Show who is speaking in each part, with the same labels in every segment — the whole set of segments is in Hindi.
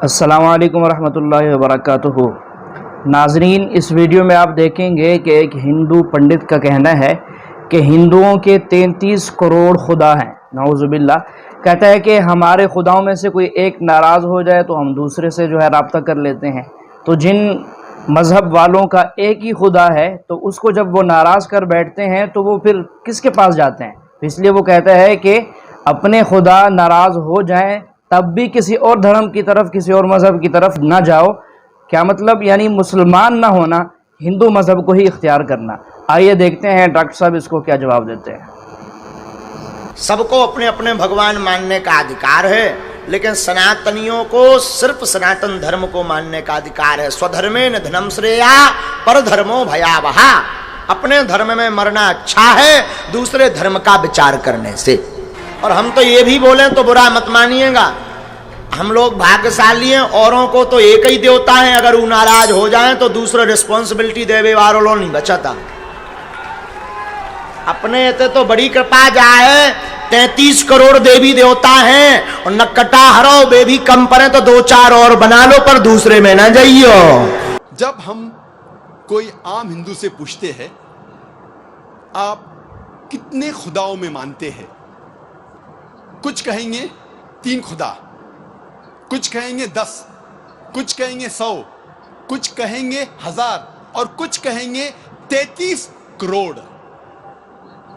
Speaker 1: अस्सलामु अलैकुम वरहमतुल्लाहि वबरकातुहू। नाजरीन, इस वीडियो में आप देखेंगे कि एक हिंदू पंडित का कहना है कि हिंदुओं के 33 करोड़ खुदा हैं। नाउज़ुबिल्लाह। कहता है कि हमारे खुदाओं में से कोई एक नाराज़ हो जाए तो हम दूसरे से जो है रब्ता कर लेते हैं। तो जिन मज़हब वालों का एक ही खुदा है तो उसको जब वो नाराज़ कर बैठते हैं तो वो फिर किसके पास जाते हैं। तो इसलिए वो कहता है कि अपने खुदा नाराज़ हो जाएं तब भी किसी और धर्म की तरफ, किसी और मज़हब की तरफ ना जाओ। क्या मतलब? यानी मुसलमान ना होना, हिंदू मज़हब को ही इख्तियार करना। आइए देखते हैं डॉक्टर साहब इसको क्या जवाब देते हैं।
Speaker 2: सबको अपने अपने भगवान मानने का अधिकार है, लेकिन सनातनियों को सिर्फ सनातन धर्म को मानने का अधिकार है। स्वधर्मेन धनम श्रेया पर धर्मो भयावहा। अपने धर्म में मरना अच्छा है दूसरे धर्म का विचार करने से। और हम तो ये भी बोलें तो बुरा मत मानिएगा, हम लोग भाग्यशाली हैं, औरों को तो एक ही देवता है, अगर वो नाराज हो जाए तो दूसरा रिस्पॉन्सिबिलिटी देवे वालों नहीं बचाता। अपने ते तो बड़ी कृपा जाए, 33 करोड़ देवी देवता हैं और नक्कटा हरो बे भी कम पड़े तो 2-4 और बना लो, पर दूसरे में ना जाइयो।
Speaker 3: जब हम कोई आम हिंदू से पूछते हैं आप कितने खुदाओं में मानते हैं, कुछ कहेंगे 3 खुदा, कुछ कहेंगे 10, कुछ कहेंगे 100, कुछ कहेंगे 1000 और कुछ कहेंगे 33 करोड़।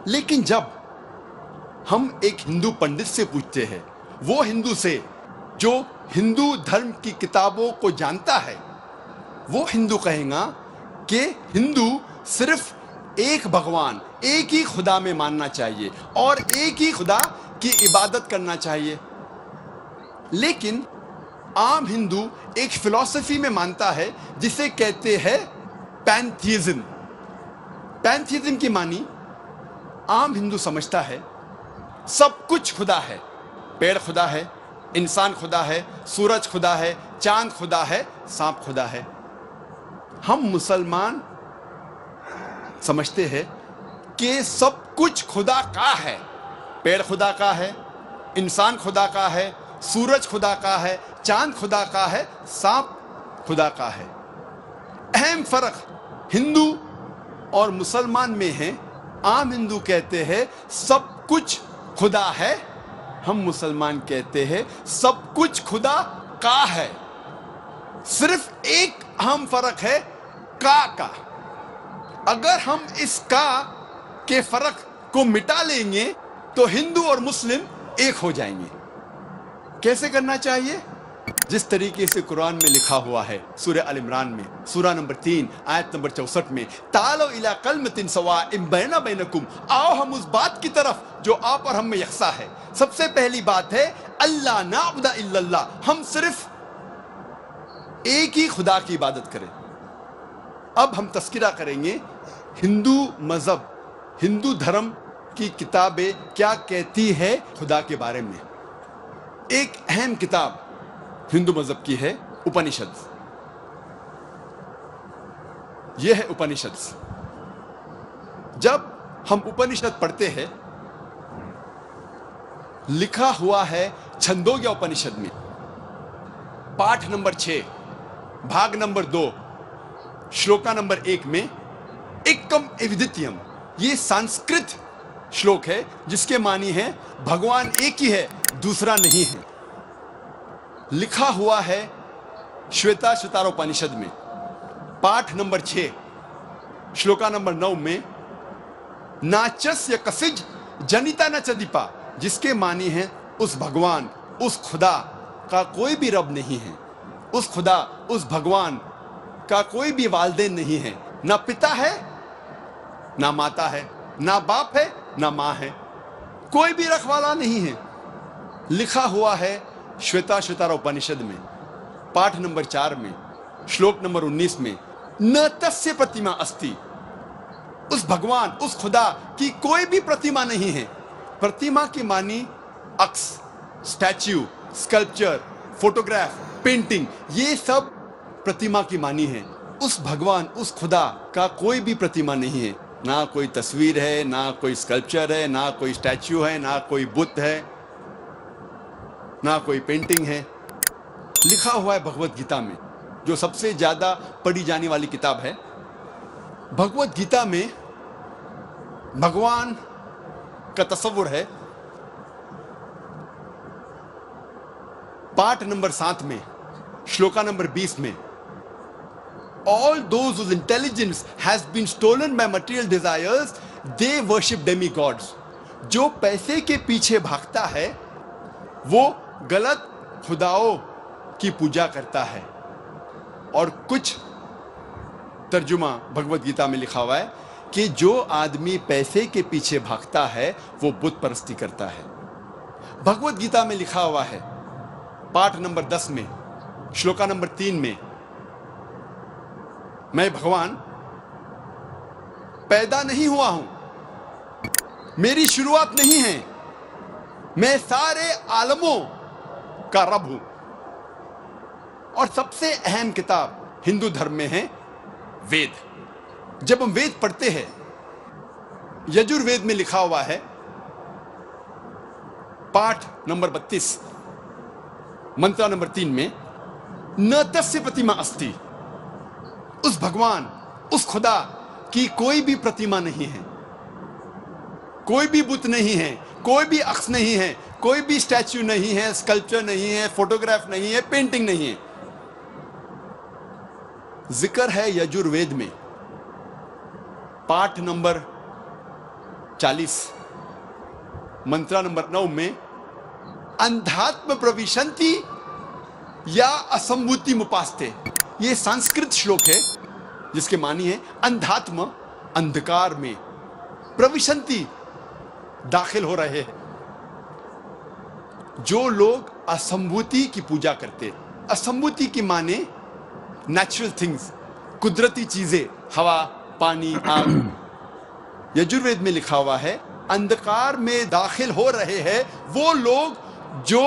Speaker 3: लेकिन जब हम एक हिंदू पंडित से पूछते हैं, वो हिंदू से जो हिंदू धर्म की किताबों को जानता है, वो हिंदू कहेगा कि हिंदू सिर्फ एक भगवान, एक ही खुदा में मानना चाहिए और एक ही खुदा की इबादत करना चाहिए। लेकिन आम हिंदू एक फिलॉसफी में मानता है जिसे कहते हैं पैंथीइज्म। पैंथीइज्म की मानी आम हिंदू समझता है सब कुछ खुदा है। पेड़ खुदा है, इंसान खुदा है, सूरज खुदा है, चांद खुदा है, सांप खुदा है। हम मुसलमान समझते हैं कि सब कुछ खुदा का है। पेड़ खुदा का है, इंसान खुदा का है, सूरज खुदा का है, चांद खुदा का है, सांप खुदा का है। अहम फर्क हिंदू और मुसलमान में है। आम हिंदू कहते हैं सब कुछ खुदा है, हम मुसलमान कहते हैं सब कुछ खुदा का है। सिर्फ एक अहम फर्क है का। अगर हम इस का के फर्क को मिटा लेंगे तो हिंदू और मुस्लिम एक हो जाएंगे। कैसे करना चाहिए? जिस तरीके से कुरान में लिखा हुआ है, सूरह अल इमरान में सूरा नंबर 3 आयत नंबर 64 में, तालो इला कलमतिन सवाइम बैना बैनकुम, आओ हम उस बात की तरफ जो आप और हम में यकसा है। सबसे पहली बात है अल्लाह नाबुदा इल्लल्लाह, हम सिर्फ एक ही खुदा की इबादत करें। अब हम तस्किरा करेंगे हिंदू मजहब, हिंदू धर्म की किताबें क्या कहती है खुदा के बारे में। एक अहम किताब हिंदू मजहब की है उपनिषद। यह है उपनिषद। जब हम उपनिषद पढ़ते हैं, लिखा हुआ है छंदोग्य उपनिषद में पाठ नंबर 6 भाग नंबर 2 श्लोका नंबर 1 में एकम एविदित्यम, ये संस्कृत श्लोक है जिसके मानी है भगवान एक ही है, दूसरा नहीं है। लिखा हुआ है श्वेताश्वतारोपनिषद में पाठ नंबर 6 श्लोका नंबर 9 में नाचस्य कसिज जनिता न चदीपा, जिसके मानी है उस भगवान, उस खुदा का कोई भी रब नहीं है। उस खुदा, उस भगवान का कोई भी वालिदैन नहीं है, ना पिता है ना माता है, ना बाप है ना माँ है, कोई भी रखवाला नहीं है। लिखा हुआ है श्वेताश्वतारोपनिषद में पाठ नंबर 4 में श्लोक नंबर 19 में न तस्य प्रतिमा अस्ति, उस भगवान, उस खुदा की कोई भी प्रतिमा नहीं है। प्रतिमा की मानी अक्स, स्टैच्यू, स्कल्पचर, फोटोग्राफ, पेंटिंग, ये सब प्रतिमा की मानी है। उस भगवान, उस खुदा का कोई भी प्रतिमा नहीं है, ना कोई तस्वीर है, ना कोई स्कल्पचर है, ना कोई स्टैच्यू है, ना कोई बुत है, ना कोई पेंटिंग है। लिखा हुआ है भगवत गीता में, जो सबसे ज्यादा पढ़ी जाने वाली किताब है। भगवत गीता में भगवान का तस्वुर है। पाठ नंबर 7 में, श्लोका नंबर 20 में, all those whose intelligence has been stolen by material desires, they worship demigods. जो पैसे के पीछे भागता है वो गलत खुदाओं की पूजा करता है। और कुछ तर्जुमा भगवत गीता में लिखा हुआ है कि जो आदमी पैसे के पीछे भागता है वो बुत परस्ती करता है। भगवत गीता में लिखा हुआ है पाठ नंबर 10 में, श्लोका नंबर 3 में, मैं भगवान पैदा नहीं हुआ हूं, मेरी शुरुआत नहीं है, मैं सारे आलमों का रब हूं। और सबसे अहम किताब हिंदू धर्म में है वेद। जब हम वेद पढ़ते हैं, यजुर्वेद में लिखा हुआ है पाठ नंबर 32 मंत्र नंबर 3 में, न तस्य प्रतिमा अस्ति, उस भगवान, उस खुदा की कोई भी प्रतिमा नहीं है, कोई भी बुत नहीं है, कोई भी अक्स नहीं है, कोई भी स्टैच्यू नहीं है, स्कल्पचर नहीं है, फोटोग्राफ नहीं है, पेंटिंग नहीं है। जिक्र है यजुर्वेद में पाठ नंबर 40 मंत्र नंबर 9 में, अंधात्म प्रविशंति या असंभूति मुपास्ते। यह संस्कृत श्लोक है जिसके मानी है अंधात्म, अंधकार में, प्रविशंति, दाखिल हो रहे हैं। जो लोग असंभूति की पूजा करते, असंभूति की माने नेचुरल थिंग्स, कुदरती चीजें, हवा, पानी, आग। यजुर्वेद में लिखा हुआ है अंधकार में दाखिल हो रहे हैं वो लोग जो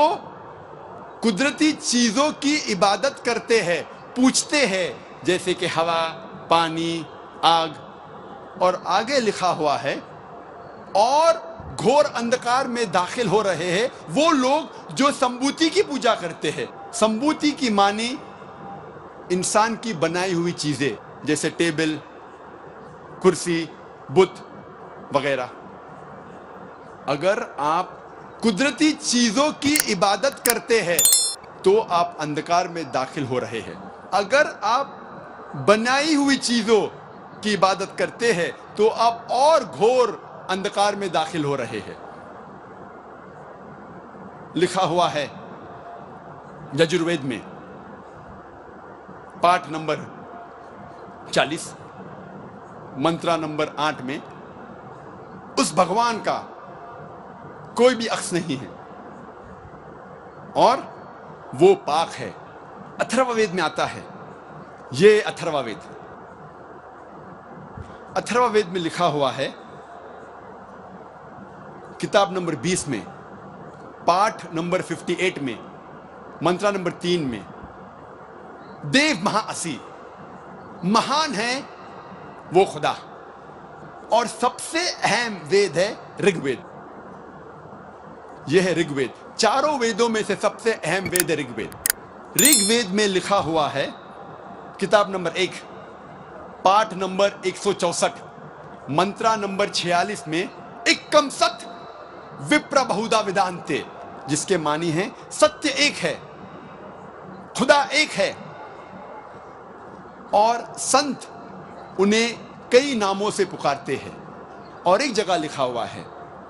Speaker 3: कुदरती चीजों की इबादत करते हैं, पूछते हैं, जैसे कि हवा, पानी, आग। और आगे लिखा हुआ है और घोर अंधकार में दाखिल हो रहे हैं वो लोग जो संभूति की पूजा करते हैं। संभूति की मानी इंसान की बनाई हुई चीजें, जैसे टेबल, कुर्सी, बुत वगैरह। अगर आप कुदरती चीजों की इबादत करते हैं तो आप अंधकार में दाखिल हो रहे हैं। अगर आप बनाई हुई चीजों की इबादत करते हैं तो आप और घोर अंधकार में दाखिल हो रहे हैं। लिखा हुआ है यजुर्वेद में पाठ नंबर 40 मंत्र नंबर 8 में, उस भगवान का कोई भी अक्स नहीं है और वो पाक है। अथर्ववेद में आता है, ये अथर्ववेद, अथर्ववेद में लिखा हुआ है किताब नंबर 20 में, पाठ नंबर 58 में, मंत्र नंबर 3 में, देव महाअसी, महान है वो खुदा। और सबसे अहम वेद है ऋग्वेद। यह है ऋग्वेद। चारों वेदों में से सबसे अहम वेद है ऋग्वेद। ऋग्वेद में लिखा हुआ है किताब नंबर 1, पाठ नंबर 164, मंत्र नंबर 46 में, एकम सत विप्र बहुधा विदांते, जिसके मानी है सत्य एक है, खुदा एक है और संत उन्हें कई नामों से पुकारते हैं। और एक जगह लिखा हुआ है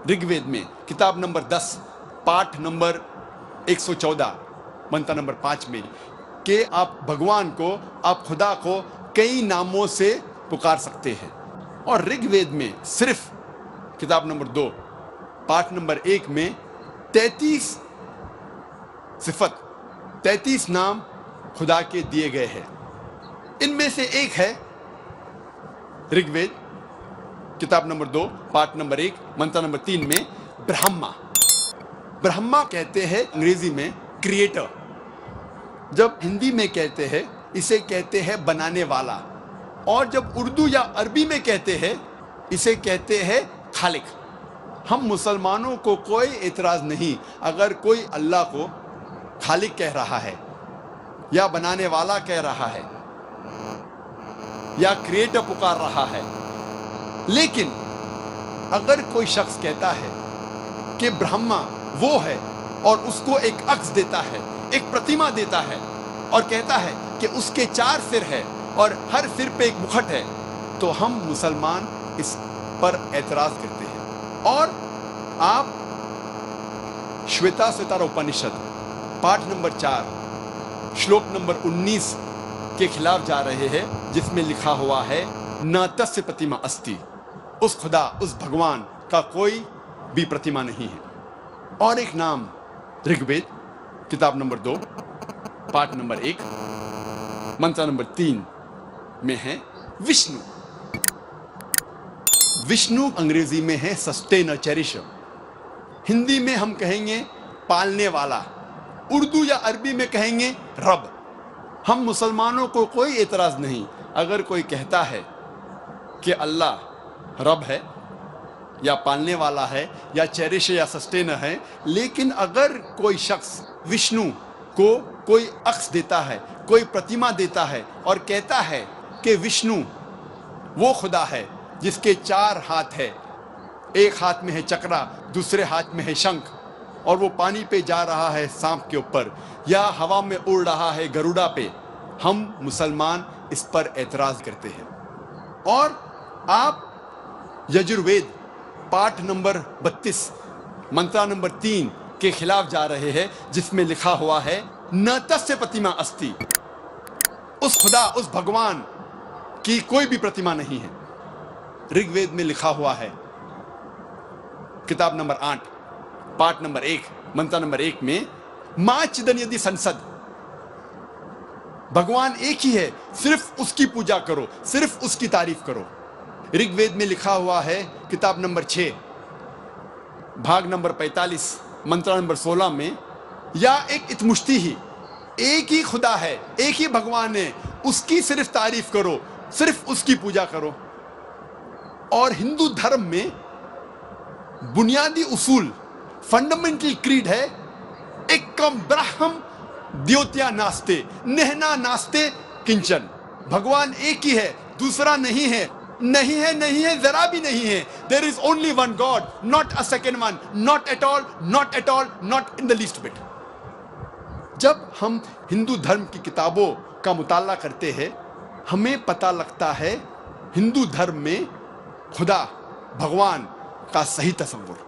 Speaker 3: ऋग्वेद में किताब नंबर 10, पाठ नंबर 114, मंत्र नंबर 5 में, कि आप भगवान को, आप खुदा को कई नामों से पुकार सकते हैं। और ऋग्वेद में सिर्फ किताब नंबर 2, पाठ नंबर 1 में 33 सिफत, 33 नाम खुदा के दिए गए हैं। इनमें से एक है ऋग्वेद किताब नंबर 2, पाठ नंबर 1, मंत्र नंबर 3 में, ब्रह्मा। ब्रह्मा कहते हैं अंग्रेजी में क्रिएटर। जब हिंदी में कहते हैं इसे कहते हैं बनाने वाला, और जब उर्दू या अरबी में कहते हैं इसे कहते हैं खालिक। हम मुसलमानों को कोई एतराज नहीं अगर कोई अल्लाह को खालिक कह रहा है, या बनाने वाला कह रहा है या क्रिएटर पुकार रहा है। लेकिन अगर कोई शख्स कहता है कि ब्रह्मा वो है और उसको एक अक्स देता है, एक प्रतिमा देता है और कहता है कि उसके 4 सिर है और हर सिर पे एक मुकुट है, तो हम मुसलमान इस पर एतराज करते हैं। और आप श्वेताश्वतर उपनिषद पाठ नंबर 4 श्लोक नंबर 19 के खिलाफ जा रहे हैं, जिसमें लिखा हुआ है न तस्य प्रतिमा अस्ति, उस खुदा, उस भगवान का कोई भी प्रतिमा नहीं है। और एक नाम ऋग्वेद किताब नंबर 2 पाठ नंबर 1 मंत्र नंबर 3 में है विष्णु। विष्णु अंग्रेजी में है सस्टेनर, चेरिशर। हिंदी में हम कहेंगे पालने वाला, उर्दू या अरबी में कहेंगे रब। हम मुसलमानों को कोई एतराज नहीं अगर कोई कहता है कि अल्लाह रब है या पालने वाला है या चेरिश या सस्टेनर है। लेकिन अगर कोई शख्स विष्णु को कोई अक्स देता है, कोई प्रतिमा देता है और कहता है कि विष्णु वो खुदा है जिसके 4 हाथ है, एक हाथ में है चक्रा, दूसरे हाथ में है शंख, और वो पानी पे जा रहा है सांप के ऊपर या हवा में उड़ रहा है गरुड़ा पे, हम मुसलमान इस पर एतराज करते हैं। और आप यजुर्वेद पाठ नंबर 32 मंत्र नंबर 3 के खिलाफ जा रहे हैं, जिसमें लिखा हुआ है न तस्य प्रतिमा अस्ति, उस खुदा, उस भगवान की कोई भी प्रतिमा नहीं है। ऋग्वेद में लिखा हुआ है किताब नंबर 8 पाठ नंबर 1 मंत्र नंबर 1 में मां चिदन यदि संसद, भगवान एक ही है, सिर्फ उसकी पूजा करो, सिर्फ उसकी तारीफ करो। ऋग्वेद में लिखा हुआ है किताब नंबर 6 भाग नंबर 45 मंत्र नंबर 16 में या एक इतमुश्ती ही, एक ही खुदा है, एक ही भगवान है, उसकी सिर्फ तारीफ करो, सिर्फ उसकी पूजा करो। और हिंदू धर्म में बुनियादी उसूल, फंडामेंटल क्रीड है एकम ब्रह्म द्योत्या नास्ते नेहना नास्ते किंचन, भगवान एक ही है, दूसरा नहीं है, नहीं है, नहीं है, जरा भी नहीं है। There is only one God, not a second one, not at all, not at all, not in the least bit. जब हम हिंदू धर्म की किताबों का मुताला करते हैं, हमें पता लगता है हिंदू धर्म में खुदा, भगवान का सही तस्वुर।